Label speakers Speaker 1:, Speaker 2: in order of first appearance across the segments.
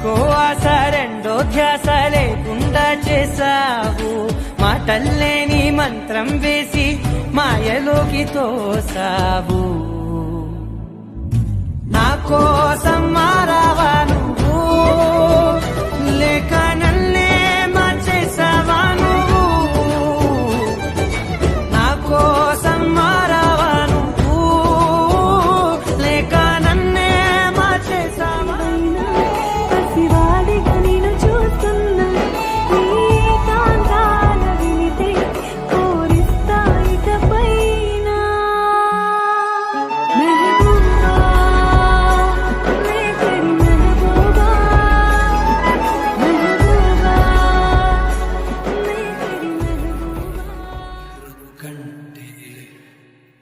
Speaker 1: ఒక్కో ఆశ రెండో ధ్యాస లేకుండా చేసావు. మాటల్లేని మంత్రం వేసి మాయలోకి తోసావు. నా కోసం మారావా నువ్వు, లేక నన్నే మార్చేసావా నువ్వు. నా కోసం మారావా నువ్వు, లేక నన్నే మార్చేసావా.
Speaker 2: పసివాడిగా నేను చూస్తున్నా నీ కాంతాల వినితే కోరిస్తా ఇకపైన. మెహబూబా మే తెరీ మెహబూబా, మెహబూబా మే తెరీ మెహబూబా.
Speaker 1: కంటే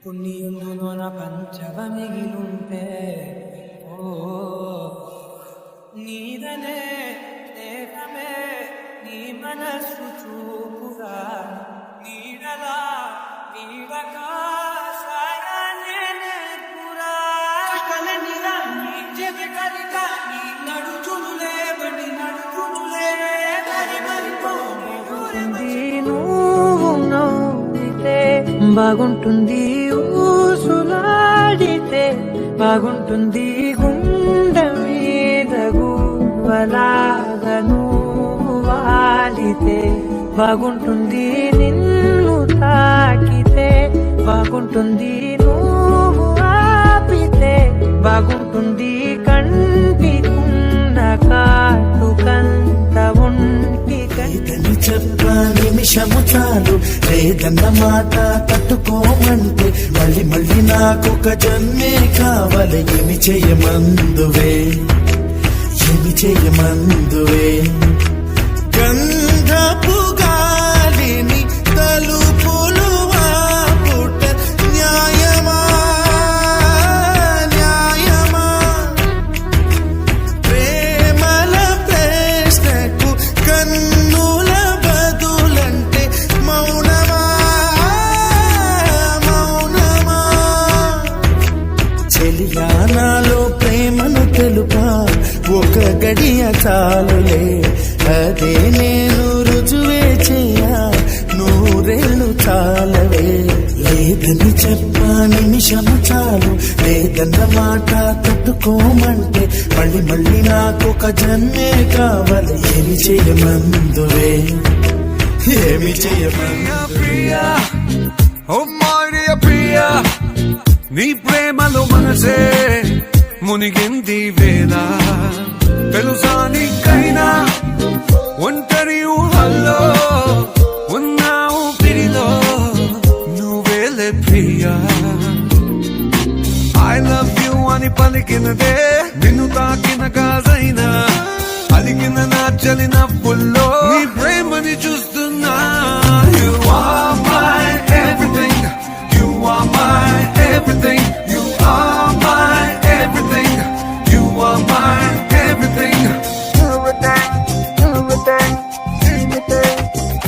Speaker 1: పుణ్యమున పంచవ మిగిలుంటే ఓ నీదనే స్నేహమే నీ మనస్సు చూపుగా నీడలా నీడగా సాయాన్నే నేర్పురా. కలనిలా నీ జగకరిగా నీ నడుచునులే బడి నడుచునులే మరి మరిపోని నువ్వు నవ్వితే బాగుంటుంది, ఊసులాడితే బాగుంటుంది, గుండె మీద గువ్వలాగా నువ్వు వాలితే బాగుంటుంది, నిన్ను తాకితే బాగుంటుంది, నువ్వు ఆపితే బాగుంటుంది, కంటికున్న కాటుకంత ఒంటి
Speaker 3: లేదని చెప్ప నిమిషము చాలు, లేదన్న మాట తట్టుకోమంటే మళ్ళీ మళ్ళీ నాకొక జన్మే కావాలి. ఏమి చేయమందువే, ఏమి చేయమందువే. గంధపు గాలిని తలుపులు ఆపుట న్యాయమా, న్యాయమా. ప్రేమల ప్రశ్నకు కన్నుల బదులంటే మౌనమా, మౌనమా. చెలియానాలో ప్రేమను తెలుపా ఒక గడియ చాలులే, అదే నేను రుజువే చేయా నూరేళ్ళు చాలవే. లేదని చెప్ప నిమిషము చాలు, లేదన్న మాట తట్టుకోమంటే మళ్ళీ మళ్ళీ నాకొక జన్మే కావాలి. ఏమి చేయమందువే, ఏమి చేయమందువే.
Speaker 4: ఓ మాయ ప్రియా, నీ ప్రేమలో మనసే మునిగింది వేళ. తెలుసా నీకైనా ఒంటరి ఊహల్లో ఉన్నావు పిరిలో నువ్వేలే ప్రియా. ఐ లవ్ యూ అని పలికినదే నిన్ను తాకిన గాజైనా అలిగిన నా చలిన